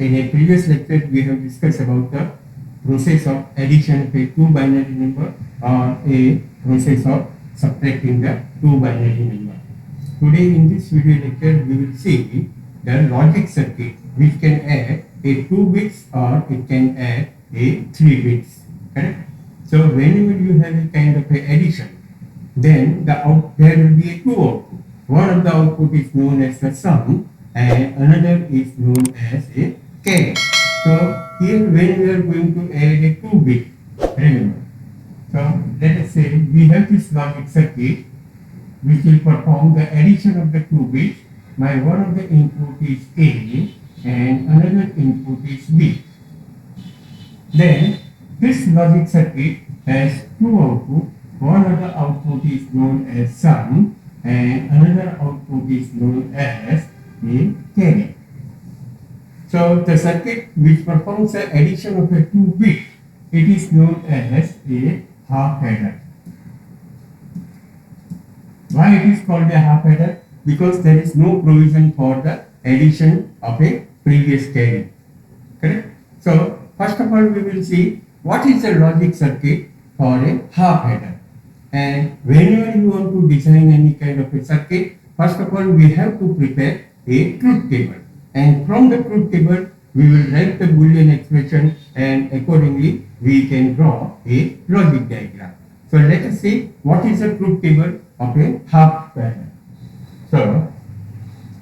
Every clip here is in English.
In a previous lecture, we have discussed about the process of addition of a two binary number or a process of subtracting the two binary number. Today in this video lecture, we will see the logic circuit which can add a 2 bits or it can add a 3 bits. Correct? So whenever you have a kind of a addition, then there will be a two output. One of the output is known as the sum and another is known as a carry. So here when we are going to add a 2 bit, remember. So let us say we have this logic circuit which will perform the addition of the 2 bits. My one of the input is A and another input is B. Then this logic circuit has two outputs. One of the output is known as sum and another output is known as a carry. So the circuit which performs the addition of a 2 bit, it is known as a half adder. Why it is called a half adder? Because there is no provision for the addition of a previous carry. Correct? So first of all we will see what is the logic circuit for a half adder. And whenever you want to design any kind of a circuit, first of all we have to prepare a truth table. And from the truth table we will write the Boolean expression and accordingly we can draw a logic diagram. So let us see what is the truth table of a half adder. So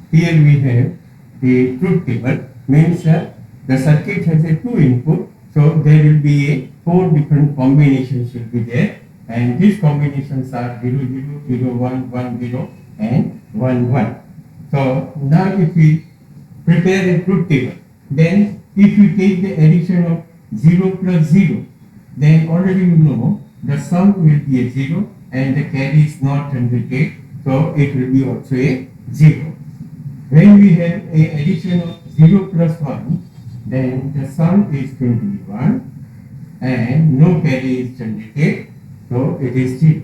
here we have the truth table, means the circuit has a 2 input, so there will be a 4 different combinations will be there, and these combinations are 0, 0, 0, 1, 1, 0 and 1, 1. So now if we prepare a truth table, then if you take the addition of 0 plus 0, then already you know the sum will be a 0 and the carry is not generated, so it will be also a 0. When we have a addition of 0 plus 1, then the sum is going to be 1 and no carry is generated, so it is 0.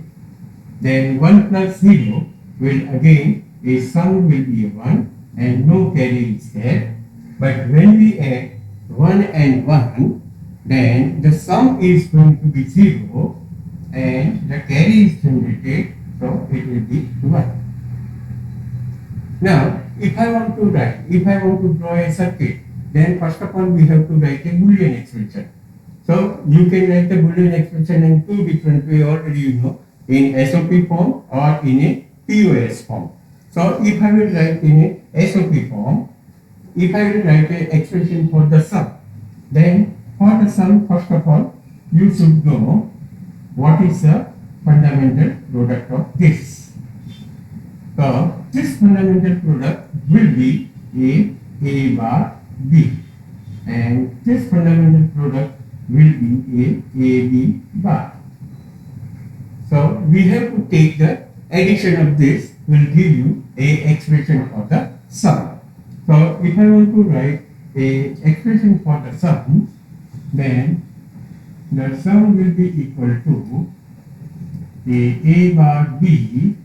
Then 1 plus 0 will again, a sum will be a 1 and no carry is there. But when we add 1 and 1, then the sum is going to be 0 and the carry is generated, so it will be 1. Now, if I want to draw a circuit, then first of all we have to write a Boolean expression. So you can write the Boolean expression in two different ways already you know, in SOP form or in a POS form. So if I will write in a SOP form, if I will write an expression for the sum, then for the sum first of all you should know what is the fundamental product of this. So this fundamental product will be A bar B and this fundamental product will be A B bar. So we have to take the addition of this will give you a expression for the sum. So if I want to write a expression for the sum, then the sum will be equal to A bar B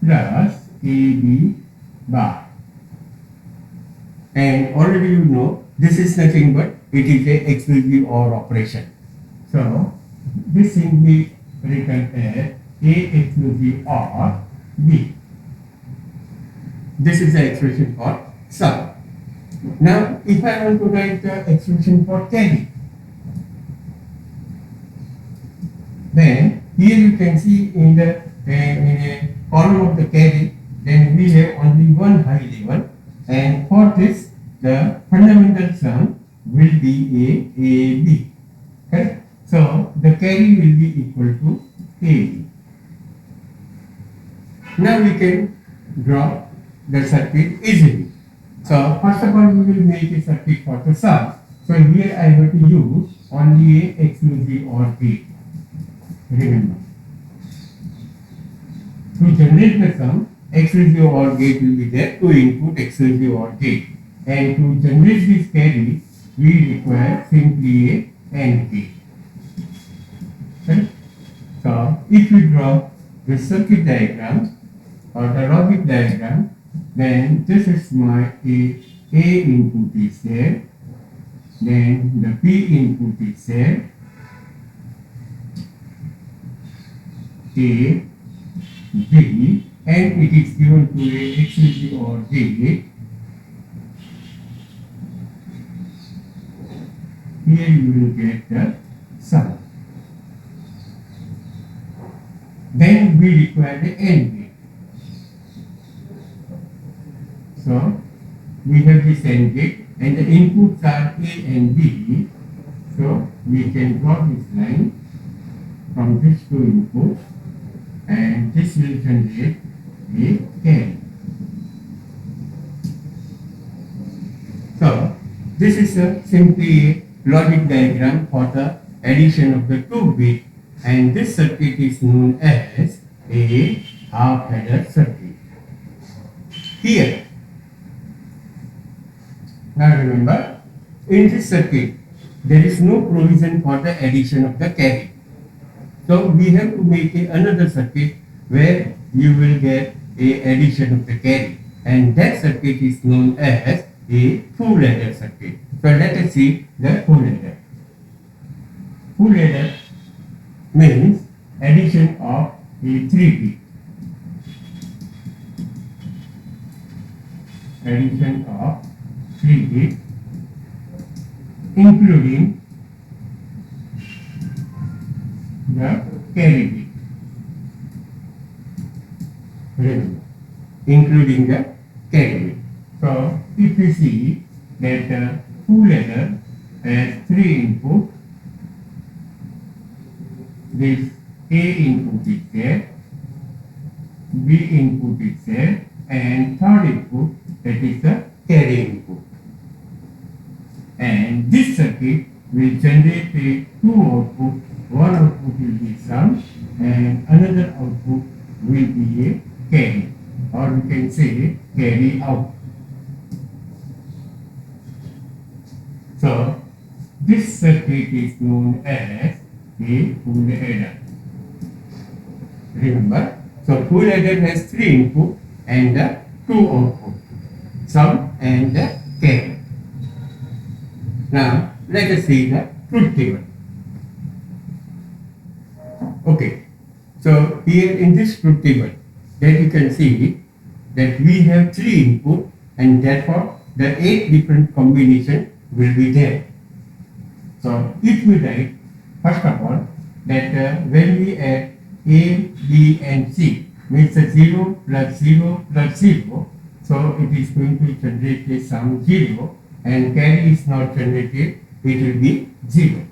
plus AB bar. And already you know this is nothing but it is a exclusive OR operation. So this thing be written as A exclusive OR B. This is the expression for sum. Now if I want to write the expression for carry, then here you can see in a column of the carry, then we have only one high level, and for this the fundamental sum will be AB. Correct? So the carry will be equal to AB. Now we can draw the circuit easily. So first of all we will make a circuit for the sum. So here I have to use only a exclusive OR gate. Remember, to generate the sum, exclusive OR gate will be there, 2 input exclusive OR gate, and to generate this carry we require simply a AND gate. Okay? So if we draw the circuit diagram or the logic diagram, then this is my A input is there then the P input is there, A, B, and it is given to a XLG or D. Here you will get the sum. Then we require the AND gate. So we have this AND gate and the inputs are A and B. So we can draw this line from these two inputs and this will generate a carry. So this is simply a logic diagram for the addition of the 2 bits, and this circuit is known as a half adder circuit. Here, now remember, in this circuit there is no provision for the addition of the carry. So we have to make another circuit where you will get a addition of the carry, and that circuit is known as a full adder circuit. So let us see the full adder. Full adder means addition of a 3 bit. Addition of 3 bit including the carry bit. Remember, including the carry bit. So if we see that the full adder has 3 inputs, this A input is there, B input is there, and third input, that is the carry input. And this circuit will generate a 2 output. One output will be sum and another output will be a carry, or we can say carry out. So this circuit is known as a full adder. Remember, so full adder has 3 input and 2 output, sum and carry. Now let us see the truth table. Okay, so here in this truth table, then you can see that we have 3 input and therefore the 8 different combinations will be there. So if we write first of all that when we add A, B and C, means 0 plus 0 plus 0, so it is going to generate a sum 0, and carry is not generated, it will be 0.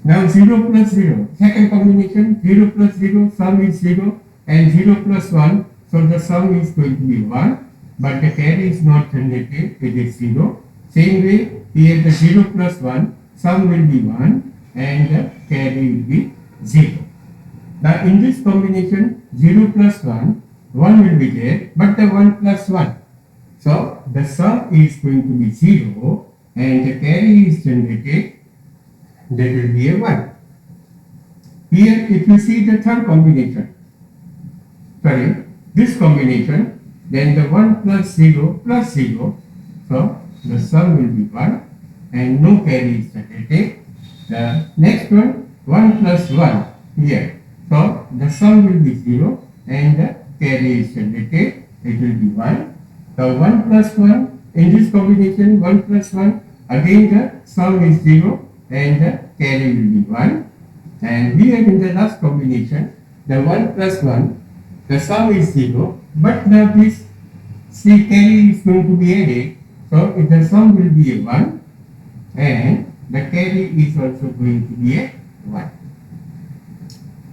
Now 0 plus 0, second combination, 0 plus 0, sum is 0, and 0 plus 1, so the sum is going to be 1, but the carry is not generated, it is 0. Same way, here the 0 plus 1, sum will be 1 and the carry will be 0. Now in this combination, 0 plus 1, 1 will be there, but the 1 plus 1. So the sum is going to be 0 and the carry is generated, that will be a 1. Here if you see the third combination, this combination, then the 1 plus 0 plus 0, so the sum will be 1 and no carry is generated. The next one, 1 plus 1 here, so the sum will be 0 and the carry is generated, it will be 1. So 1 plus 1, in this combination 1 plus 1, again the sum is 0 and the carry will be 1. And here in the last combination, the 1 plus 1, the sum is 0, but now this C carry is going to be added, so the sum will be a 1 and the carry is also going to be a 1.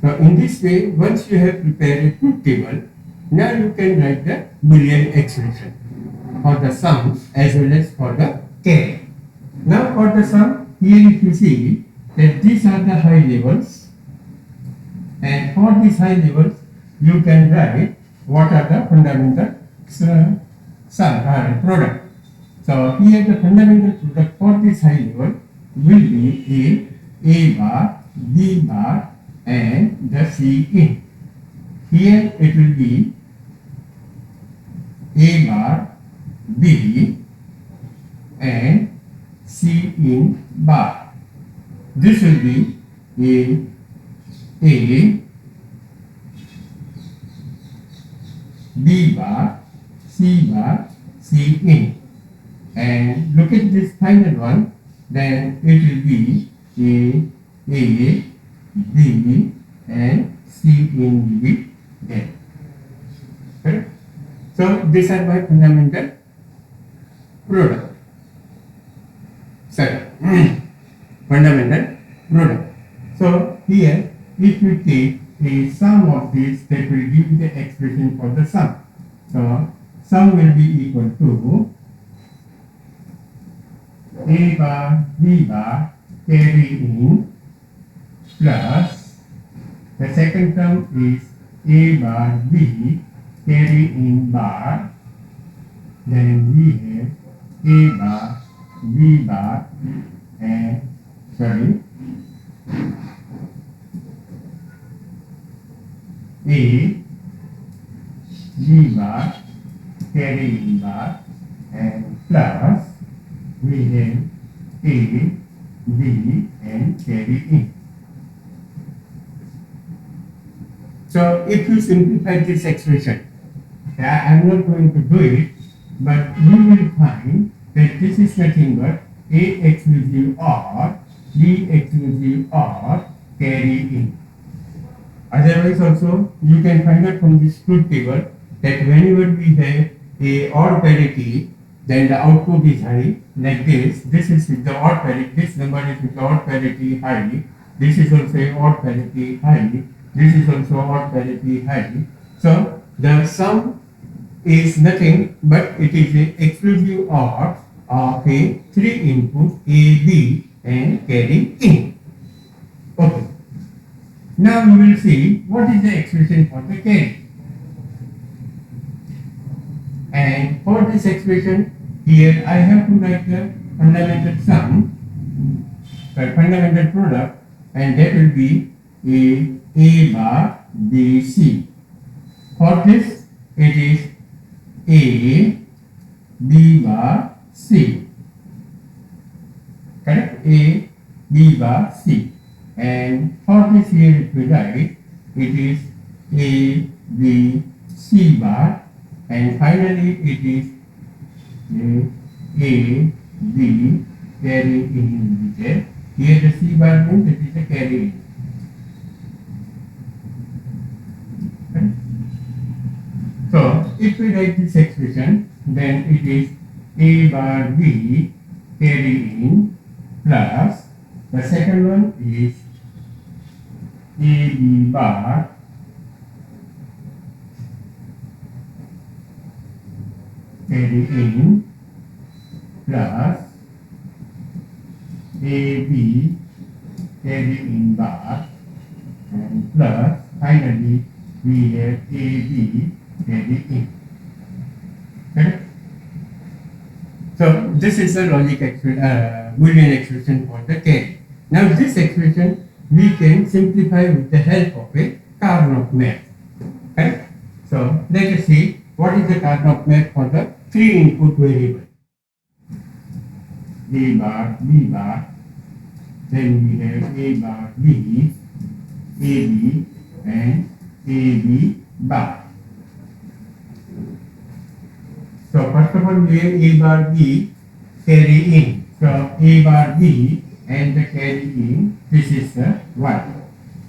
Now in this way, once you have prepared a truth table, now you can write the Boolean expression for the sum as well as for the carry. Now for the sum, here if you see that these are the high levels, and for these high levels you can write what are the fundamental product. So here the fundamental product for this high level will be A bar, B bar and the C in. Here it will be A bar, B and C this will be A, B bar, C bar, C in. And look at this final one, then it will be A, B, and C in will be there. Correct? So these are my fundamental product. Sorry, fundamental product. So here, if you take a sum of this, that will give you the expression for the sum. So sum will be equal to A bar, B bar, carry in, plus the second term is A bar, B, carry in bar, then we have A bar, B bar, and A, B bar, carry in bar, and plus we have A, B, and carry in. So if you simplify this expression, I am not going to do it, but you will find that this is nothing but A exclusive or B exclusive or carry in. Otherwise also you can find out from this truth table that whenever we have a odd parity, then the output is high, like this. This is with the odd parity, this number is with the odd parity high, this is also odd parity high, this is also odd parity high. So the sum is nothing but it is a exclusive OR of a 3 input A, B and carry in. Okay. Now we will see what is the expression for the carry. And for this expression, here I have to write the fundamental sum, the fundamental product, and that will be A bar B C. For this, it is A, B bar C. Correct? A, B bar C. And for this here if we write, it is A, B, C bar, and finally it is A, B, carry in there. Here the C bar means it is a carry in. So if we write this expression, then it is A bar B carry in plus the second one is A B bar carry in plus A B carry in bar, and plus finally we have A B carry in. Correct? So this is the logic Boolean expression for the carry. Now this expression we can simplify with the help of a Karnaugh map. Correct? So let us see what is the Karnaugh map for the 3 input variable. A bar, B bar, then we have A bar B, AB, and AB bar. So first of all we have A bar B carry in. So A bar B and the carry in, this is the 1.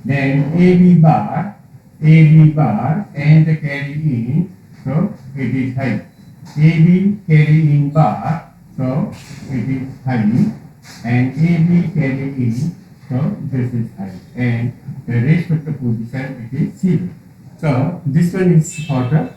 Then AB bar and the carry in, so it is high. AB carry in bar, so it is high, and AB carry in, so this is high, and the rest of the position it is 0. So this one is for the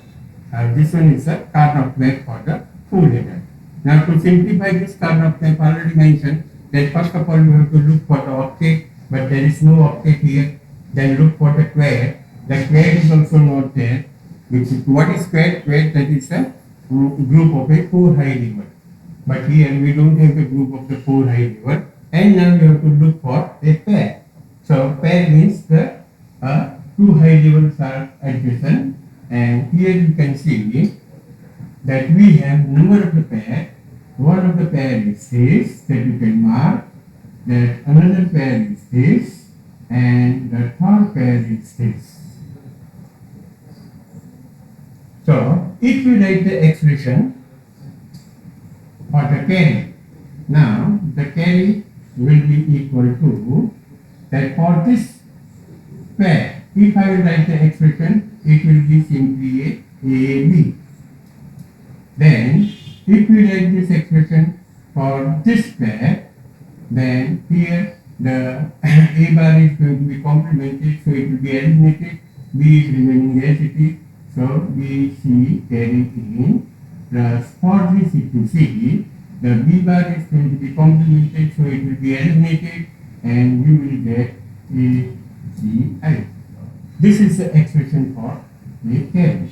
this one is the Karnaugh map for the full header. Now to simplify this Karnaugh map, I already mentioned that first of all you have to look for the octet, but there is no octet here. Then look for the quad. The quad is also not there. What is quad? Quad, that is a group of a 4 high level. But here we don't have the group of the 4 high level. And now you have to look for a pair. So pair means the 2 high levels are adjacent. And here you can see that we have number of the pair. One of the pair is this that you can mark. that another pair is this and the third pair is this. So if we write the expression for the carry, now the carry will be equal to that for this pair. If I will write the expression, it will be simply a B. Then if we write this expression for this pair, then here the A bar is going to be complemented, so it will be eliminated. B is remaining as it is, so B, C carry in plus for this if you see, the B bar is going to be complemented, so it will be eliminated and you will get A, C, I. This is the expression for A carry.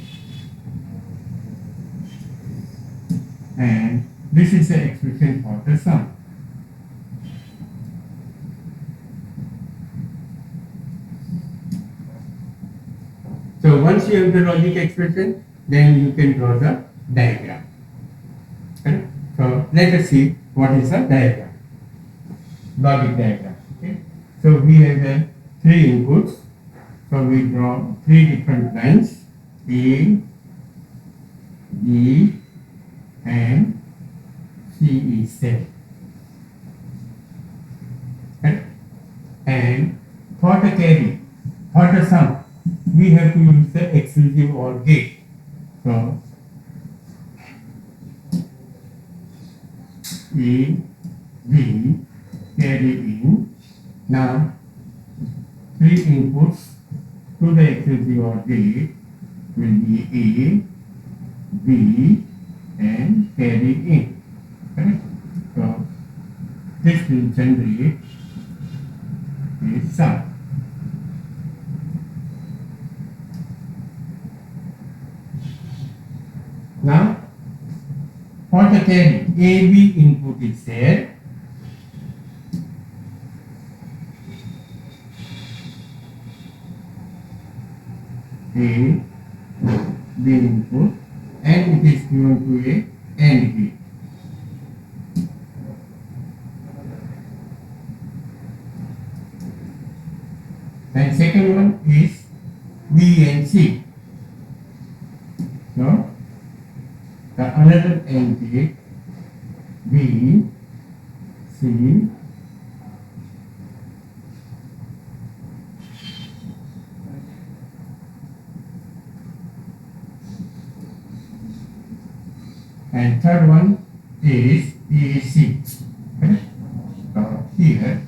And this is the expression for the sum. So once you have the logic expression, then you can draw the diagram. Okay? So let us see what is the diagram, logic diagram. Okay? So we have the three inputs. So we draw three different lines, A, B, and C is there. Okay? And for the carry, for the sum, we have to use the exclusive OR gate. So A, B, carry in. Now three inputs to the exclusive OR gate will be A, B, and carry in. Correct? So this will generate a sum. Now for the carry, AB input is there. A, B input, and it is given to a AND gate. And second one is B and C. So the another AND gate, B, C, and third one is AC. Okay? So here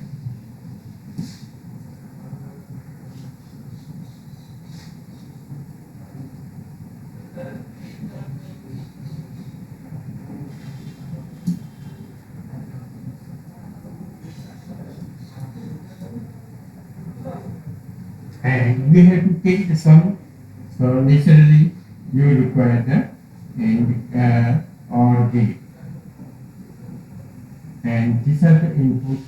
and we have to take the sum, so naturally you require the AND OR gate, and these are the inputs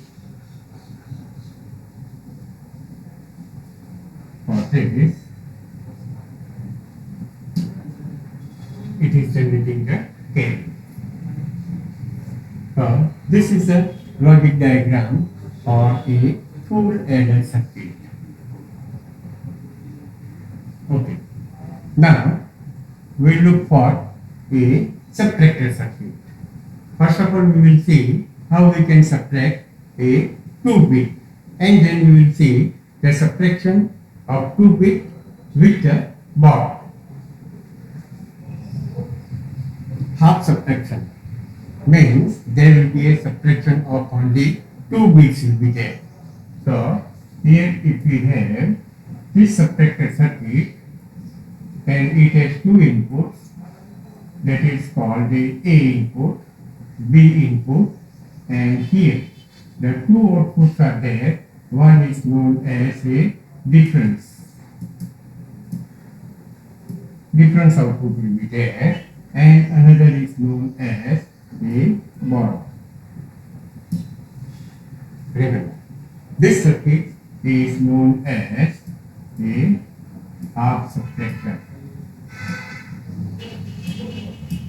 for this. It is generating the carry. So this is a logic diagram for a full adder circuit. Okay. Now we look for a subtractor circuit. First of all, we will see how we can subtract a 2-bit, and then we will see the subtraction of 2-bit with the baud. Half subtraction means there will be a subtraction of only 2 bits will be there. So here if we have this subtractor circuit and it has two inputs, that is called the A input, B input, and here the two outputs are there. One is known as a difference output will be there, and another is known as a baud. Remember, this circuit is known as a half subtractor.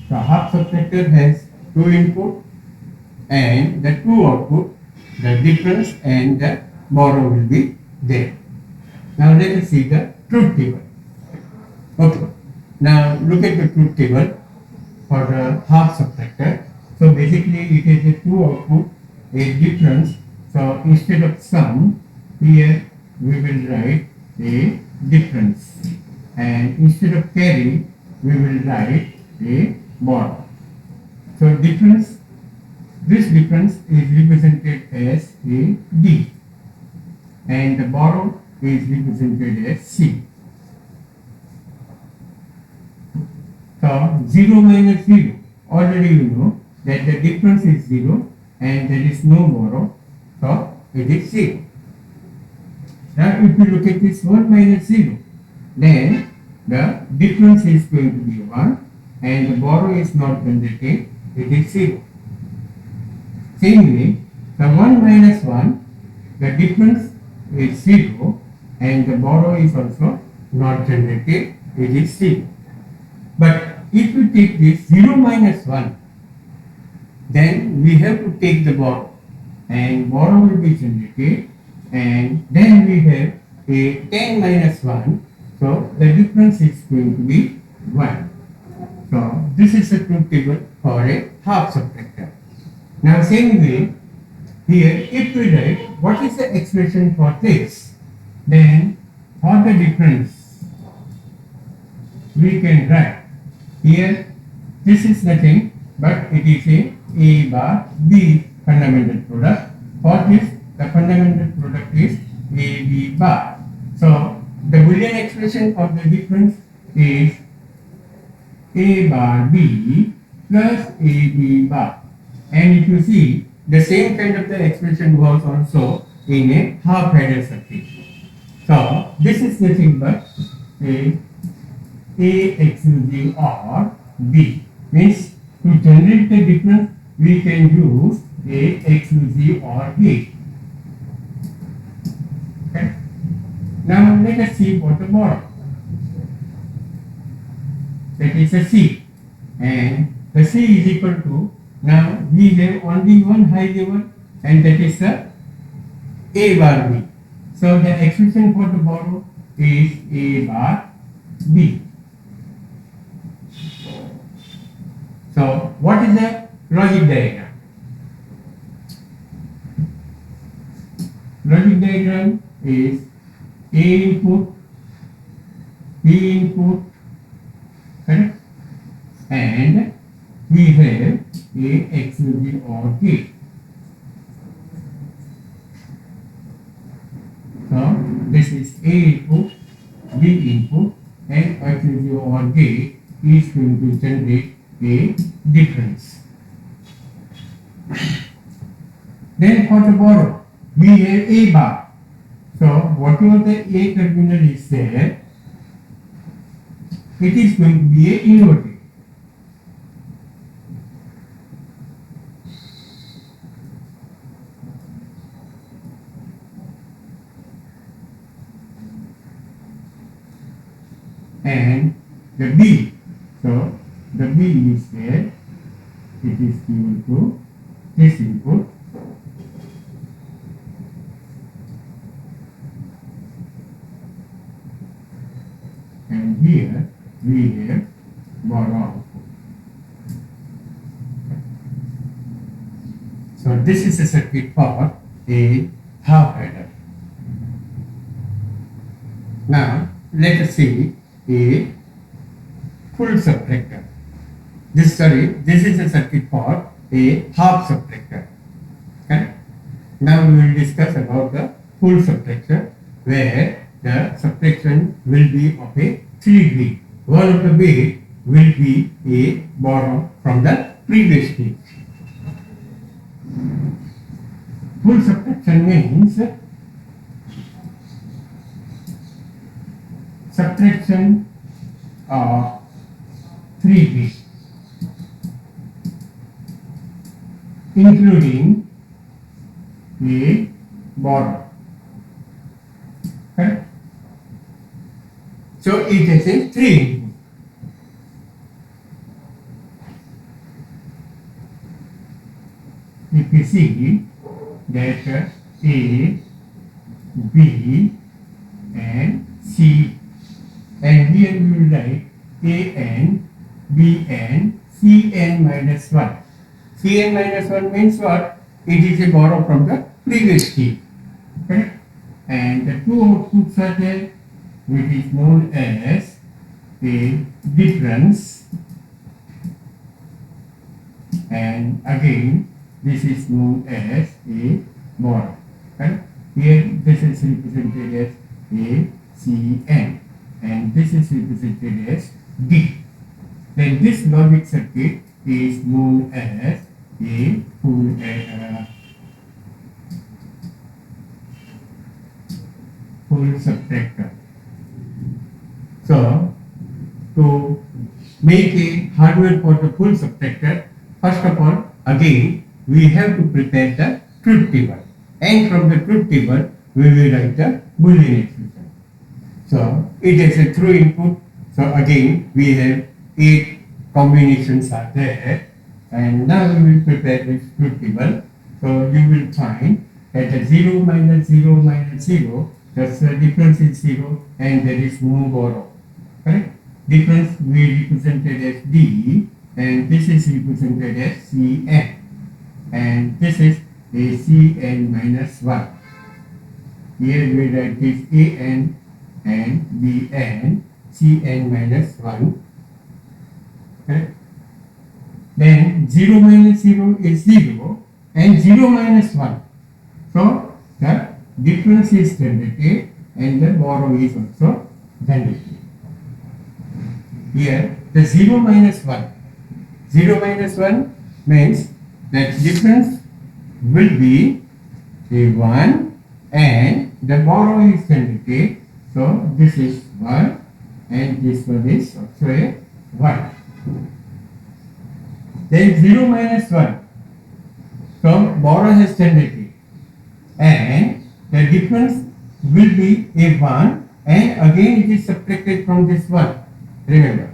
So half subtractor has two input and the two output. the difference and the borrow will be there. Now let us see the truth table. Okay. Now look at the truth table for the half subtractor. So basically it is a two output, a difference. So instead of sum, here we will write a difference, and instead of carry we will write a borrow. So difference, this difference is represented as a D, and the borrow is represented as C. So 0 minus 0, already you know that the difference is 0 and there is no borrow, so it is 0. Now if you look at this 1 minus 0, then the difference is going to be 1 and the borrow is not generated, it is 0. Same way, the 1 minus 1, the difference is 0 and the borrow is also not generated, it is 0. But if we take this 0 minus 1, then we have to take the borrow, and borrow will be generated, and then we have a 10 minus 1, so the difference is going to be 1. So this is the truth table for a half subtractor. Now same way, here if we write what is the expression for this, then for the difference we can write here, this is nothing but it is a bar B fundamental product. For this, the fundamental product is AB bar. So the Boolean expression for the difference is A bar B plus AB bar. And if you see, the same kind of the expression was also in a half adder circuit. So this is nothing but a exclusive or B. Means to generate the difference we can use A exclusive or B. Okay. Now let us see what the borrow. That is a C, and the C is equal to, now we have only one high level and that is the A bar B. So the expression for the borrow is A bar B. So what is the logic diagram? Logic diagram is A input, B input, correct? And we have A exclusive or gate. So this is A input, B input, and exclusive or gate is going to generate a difference. Then for the borrow, we have A bar. So whatever the A terminal is there, it is going to be a inverted. And the B, so the B is there, it is given to this input, and here we have borrow output. So this is a circuit for a half adder. Now let us see a full subtractor. This is a circuit for a half subtractor. Okay? Now we will discuss about the full subtractor, where the subtraction will be of a 3 bit. One of the bit will be a borrow from the previous stage. Full subtraction means subtraction of 3 bits, including a borrow. Correct? So it is a 3 input. If you see that A, B and C, and here we will write AN, BN, CN minus 1. Cn minus 1 means what? It is a borrow from the previous key. Correct? And the two outputs are there, which is known as a difference, and again this is known as a borrow. Correct? Here this is represented as A, C, N, and this is represented as D. Then this logic circuit is known as a full subtractor. So, to make a hardware for the full subtractor, first of all, again, we have to prepare the truth table. And from the truth table, we will write the Boolean expression. So, it is a true input. So, again, we have 8 combinations are there. And now we will prepare this truth table. So, you will find that the 0 minus 0 minus 0, that's the difference is 0 and there is no borrow. Correct? Difference we represented as D and this is represented as Cn. And this is a Cn minus 1. Here we write this An and Bn, Cn minus 1. Correct? Then 0 minus 0 is 0 and 0 minus 1. So, the difference is generated and the borrow is also generated. Here, the 0 minus 1. 0 minus 1 means that difference will be a 1 and the borrow is generated. So, this is 1 and this one is also a 1. Then 0 minus 1. So, borrow has generated and the difference will be a 1 and again it is subtracted from this 1. Remember,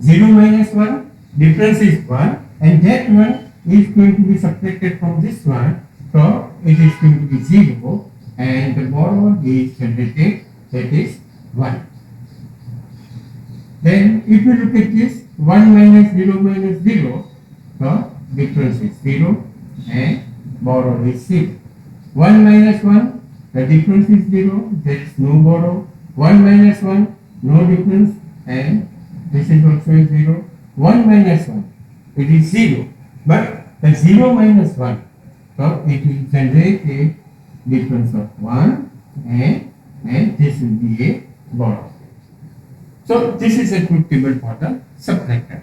0 minus 1, difference is 1 and that one is going to be subtracted from this one. So, it is going to be 0 and the borrow is generated, that is 1. Then, if you look at this, 1 minus 0 minus 0, so difference is 0 and borrow is 0. 1 minus 1, the difference is 0, there is no borrow. 1 minus 1, no difference and this is also a 0. 1 minus 1, it is 0, but the 0 minus 1, so it will generate a difference of 1 and this will be a borrow. So this is a truth table for the subtractor.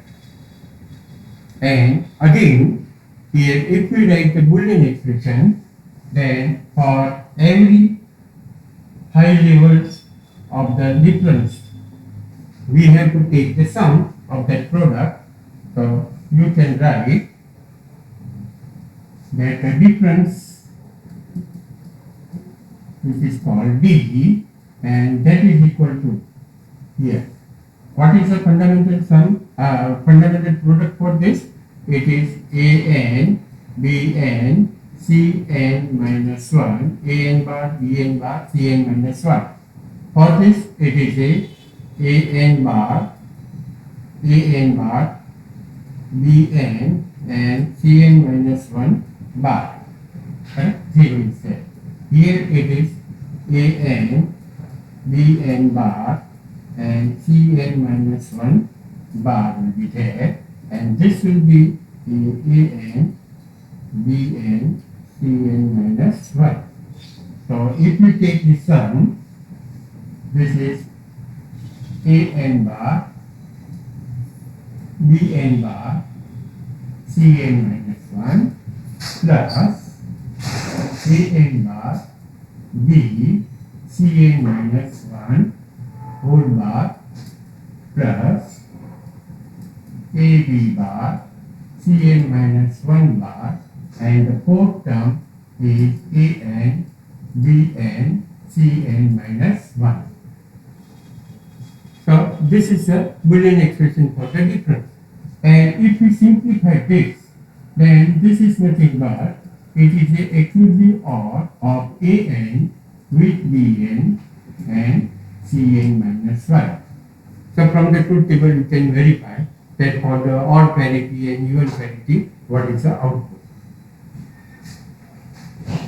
And again, here if we write the Boolean expression, then for every high levels of the difference, we have to take the sum of that product. So you can write that the difference, which is called D, and that is equal to here. What is the fundamental sum, fundamental product for this? It is An, Bn, Cn minus 1, An bar, Bn bar, Cn minus 1. For this, it is a An bar, Bn and Cn minus 1 bar. Correct? 0 is there. Here it is An, Bn bar and Cn minus 1 bar will be there, and this will be An, Bn, Cn minus 1. So if we take the sum, this is An bar, Bn bar, Cn minus 1 plus An bar, B, Cn minus 1 whole bar plus AB bar, Cn minus 1 bar, and the fourth term is An, Bn, Cn minus 1. So this is a Boolean expression for the difference. And if we simplify this, then this is nothing but it is a exclusive OR of AN with BN and Cn minus 1. So from the truth table you can verify that for the odd parity and even parity, what is the output.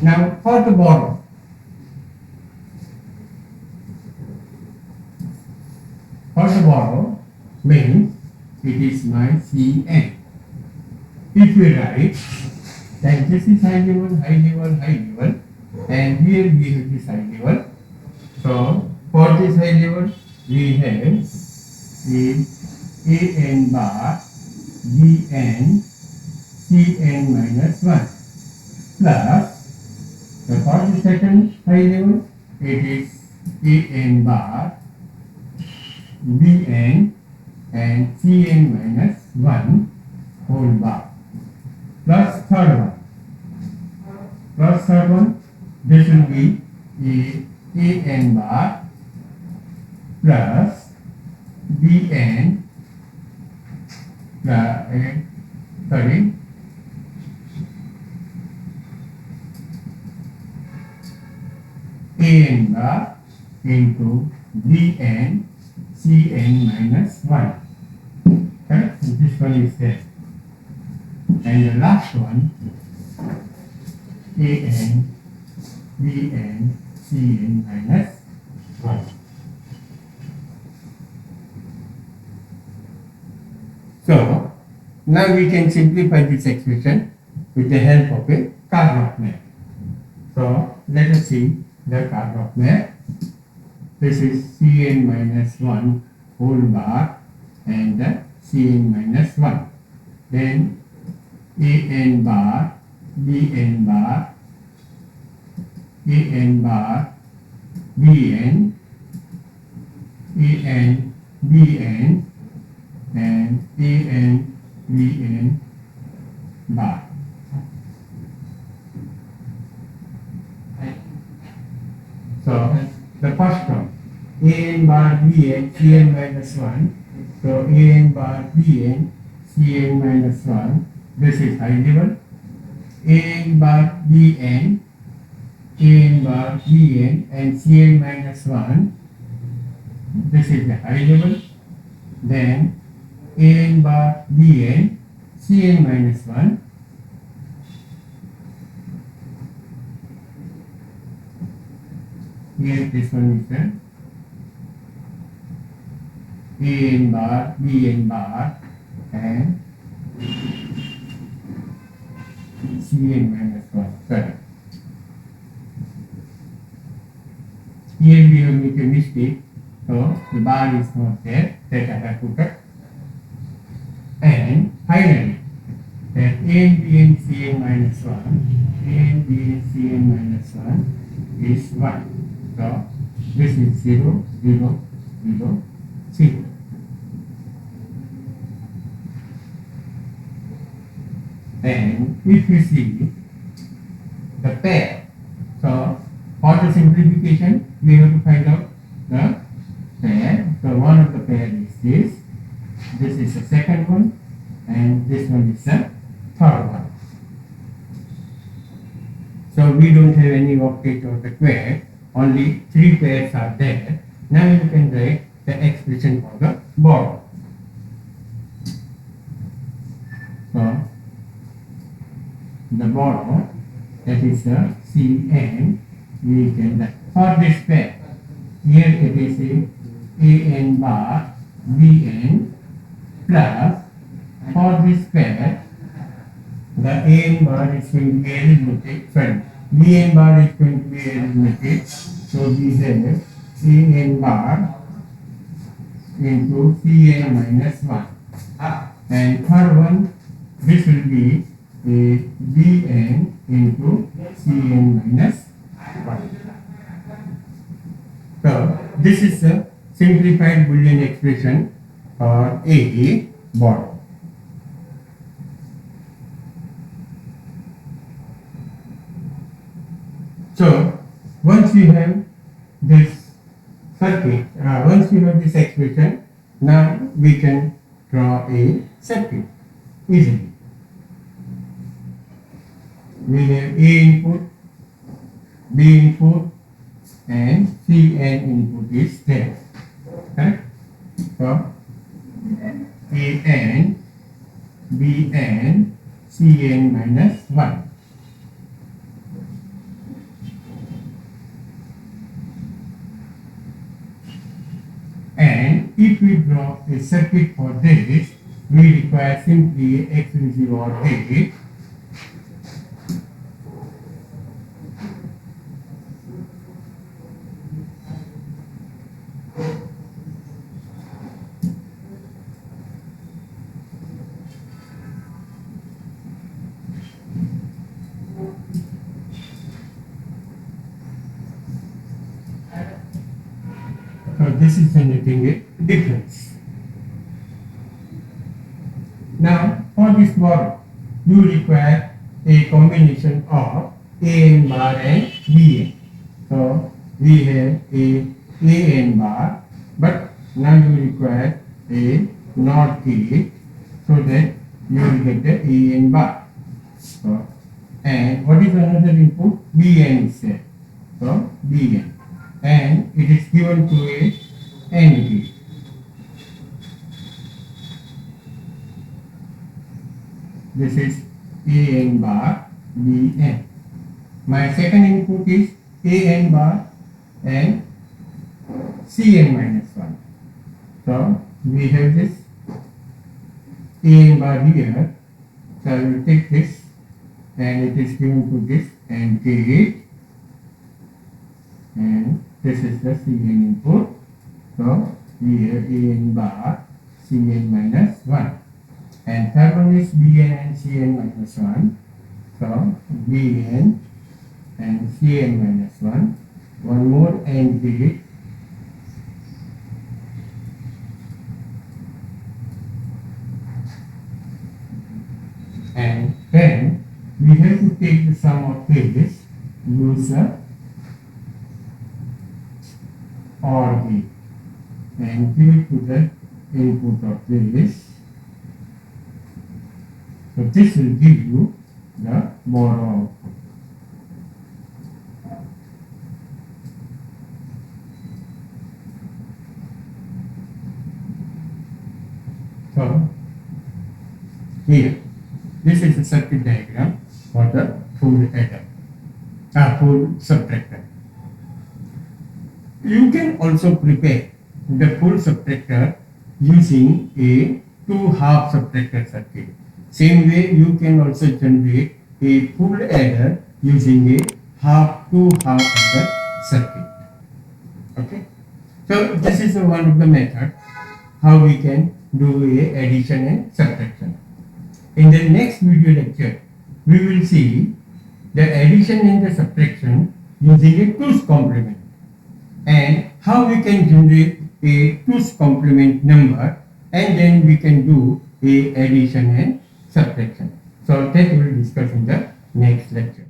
Now for the borrow, means it is my Cn. If we write that this is high level, and here we have this high level. So for this high level, we have is An bar Bn Cn minus 1 plus the for the second high level, it is An bar Bn and Cn minus 1 whole bar plus third one, this will be An bar plus Bn An bar into Bn Cn minus 1. Correct? So this one is there. And the last one, An Bn Cn minus 1. So now we can simplify this expression with the help of a Karnaugh map. So let us see the Karnaugh map. This is Cn minus 1 whole bar and the Cn minus 1. Then An bar Bn bar Bn Bn and Bn bar. So the first term, An bar Bn Cn minus 1. So An bar Bn Cn minus 1, this is high level. An bar Bn and Cn minus 1, this is the high level. Then An bar Bn Cn minus 1, here this one is the An bar Bn bar and Cn minus 1. Sorry. Here we have made a mistake, so the bar is not there, that I have put it. And finally, that An Bn Cn minus 1, An Bn Cn minus 1 is 1. So this is 0, 0, 0, 0. And if you see the pair, so for the simplification, we have to find out the pair. So one of the pair is this is the second one, and this one is the third one. So we don't have any octet or the pair, only 3 pairs are there. Now you can write the expression for the borrow. So the borrow, that is the Cn, we can write for this pair. Here it is a An bar Bn plus for this pair, the An bar is going to be arithmetic. Sorry, Bn bar is going to be arithmetic. So we have An bar into Cn minus 1. And third one, this will be a Bn into Cn minus 1. So this is a simplified Boolean expression for A borrow. So once you have this circuit, once you have this expression, now we can draw a circuit easily. we have A input, B input, and Cn input is there. Correct? So An, Bn, Cn minus 1. And if we draw a circuit for this, we require simply exclusive OR gate. So this is generating a difference. Now for this borrow, you require a combination of An bar and Bn. So we have a An bar, but now you require a NOT gate so that you will get the An bar. So, and what is another input? Bn is there. So Bn, and it is given to a AND gate. This is An bar Bn. My second input is An bar and Cn minus 1. So we have this An bar here. So I will take this and it is given to this AND gate, and this is the Cn input. So we have An bar Cn minus 1. And third one is Bn and Cn minus 1. So Bn and Cn minus 1. One more AND gate. And then we have to take the sum of this, use the OR gate, and give it to the input of this. So this will give you the borrow output. So here, this is the circuit diagram for the full adder, full subtractor. You can also prepare the full subtractor using a 2 half subtractor circuit. Same way you can also generate a full adder using a two half adder circuit. Okay. So this is one of the method how we can do a addition and subtraction. In the next video lecture, we will see the addition and the subtraction using a 2's complement, and how we can generate a 2's complement number, and then we can do a addition and subtraction. So that we will discuss in the next lecture.